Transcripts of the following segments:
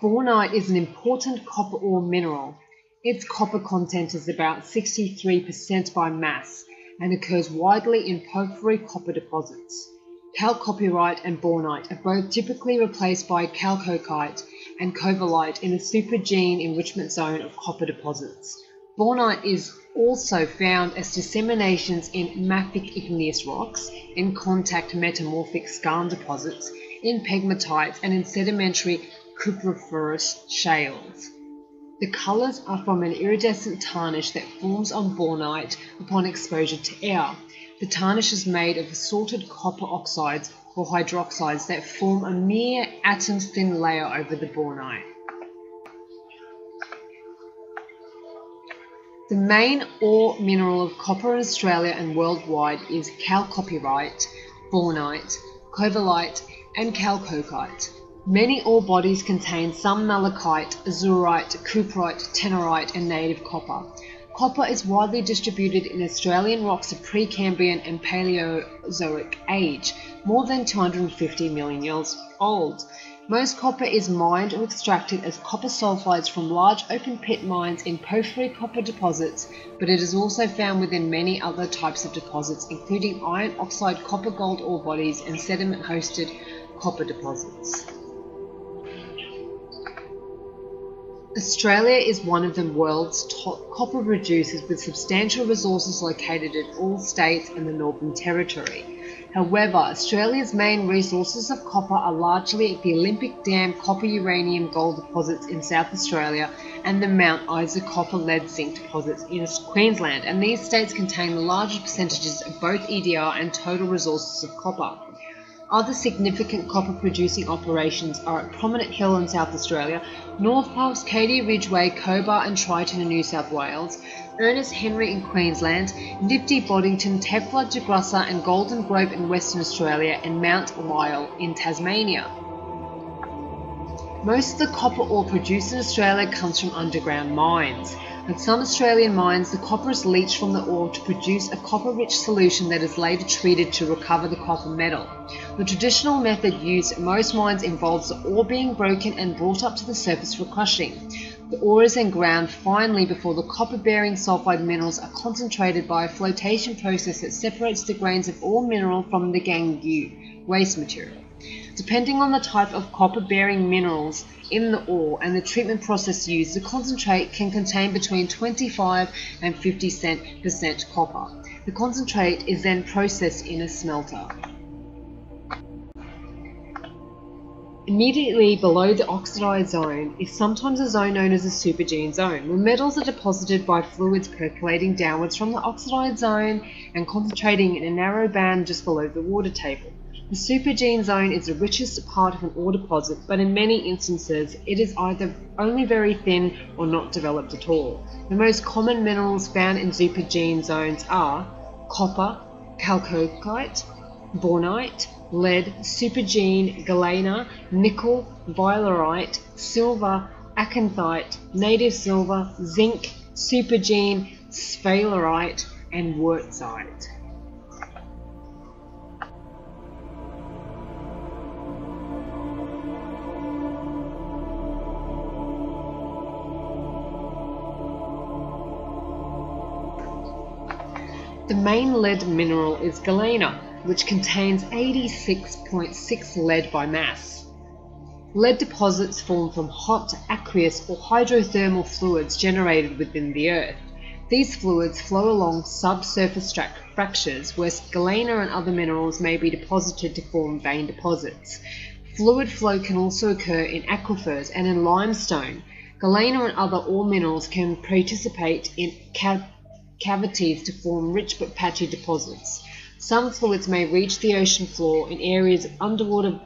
Bornite is an important copper ore mineral. Its copper content is about 63% by mass and occurs widely in porphyry copper deposits. Chalcopyrite and bornite are both typically replaced by chalcocite and covellite in the supergene enrichment zone of copper deposits. Bornite is also found as disseminations in mafic igneous rocks, in contact metamorphic skarn deposits, in pegmatites and in sedimentary cupriferous shales. The colours are from an iridescent tarnish that forms on bornite upon exposure to air. The tarnish is made of salted copper oxides or hydroxides that form a mere atom-thin layer over the bornite. The main ore mineral of copper in Australia and worldwide is chalcopyrite, bornite, covellite and chalcocite. Many ore bodies contain some malachite, azurite, cuprite, tenorite and native copper. Copper is widely distributed in Australian rocks of Precambrian and Paleozoic age, more than 250 million years old. Most copper is mined or extracted as copper sulfides from large open pit mines in porphyry copper deposits, but it is also found within many other types of deposits, including iron oxide copper gold ore bodies and sediment-hosted copper deposits. Australia is one of the world's top copper producers, with substantial resources located in all states and the Northern Territory. However, Australia's main resources of copper are largely the Olympic Dam copper uranium gold deposits in South Australia and the Mount Isa copper lead zinc deposits in Queensland, and these states contain the largest percentages of both EDR and total resources of copper. Other significant copper-producing operations are at Prominent Hill in South Australia, North Pulse, Katy Ridgeway, Cobar and Triton in New South Wales, Ernest Henry in Queensland, Nifty Boddington, Tefla, Jagrassa and Golden Grove in Western Australia, and Mount Lyell in Tasmania. Most of the copper ore produced in Australia comes from underground mines. At some Australian mines, the copper is leached from the ore to produce a copper-rich solution that is later treated to recover the copper metal. The traditional method used at most mines involves the ore being broken and brought up to the surface for crushing. The ore is then ground finely before the copper-bearing sulfide minerals are concentrated by a flotation process that separates the grains of ore mineral from the gangue, waste material. Depending on the type of copper-bearing minerals in the ore and the treatment process used, the concentrate can contain between 25 and 50% copper. The concentrate is then processed in a smelter. Immediately below the oxidized zone is sometimes a zone known as a supergene zone, where metals are deposited by fluids percolating downwards from the oxidized zone and concentrating in a narrow band just below the water table. The supergene zone is the richest part of an ore deposit, but in many instances it is either only very thin or not developed at all. The most common minerals found in supergene zones are copper, chalcocite, bornite, lead, supergene, galena, nickel, violarite, silver, acanthite, native silver, zinc, supergene, sphalerite, and wurtzite. The main lead mineral is galena, which contains 86.6 lead by mass. Lead deposits form from hot, aqueous or hydrothermal fluids generated within the earth. These fluids flow along subsurface fractures where galena and other minerals may be deposited to form vein deposits. Fluid flow can also occur in aquifers and in limestone. Galena and other ore minerals can participate in cavities to form rich but patchy deposits. Some fluids may reach the ocean floor in areas of underwater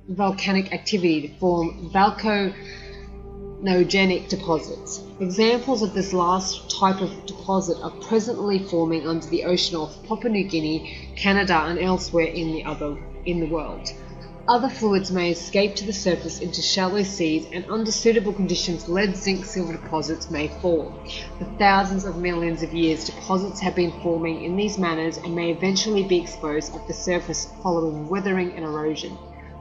volcanic activity to form volcanogenic deposits. Examples of this last type of deposit are presently forming under the ocean off Papua New Guinea, Canada and elsewhere in the world. Other fluids may escape to the surface into shallow seas, and under suitable conditions lead, zinc, silver deposits may form. For thousands of millions of years, deposits have been forming in these manners and may eventually be exposed at the surface following weathering and erosion.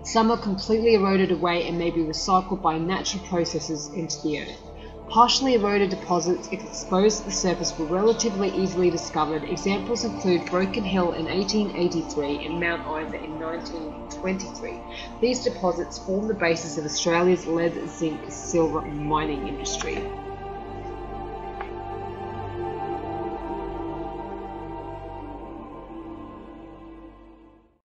Some are completely eroded away and may be recycled by natural processes into the earth. Partially eroded deposits exposed at the surface were relatively easily discovered. Examples include Broken Hill in 1883 and Mount Isa in 1923. These deposits form the basis of Australia's lead, zinc, silver mining industry.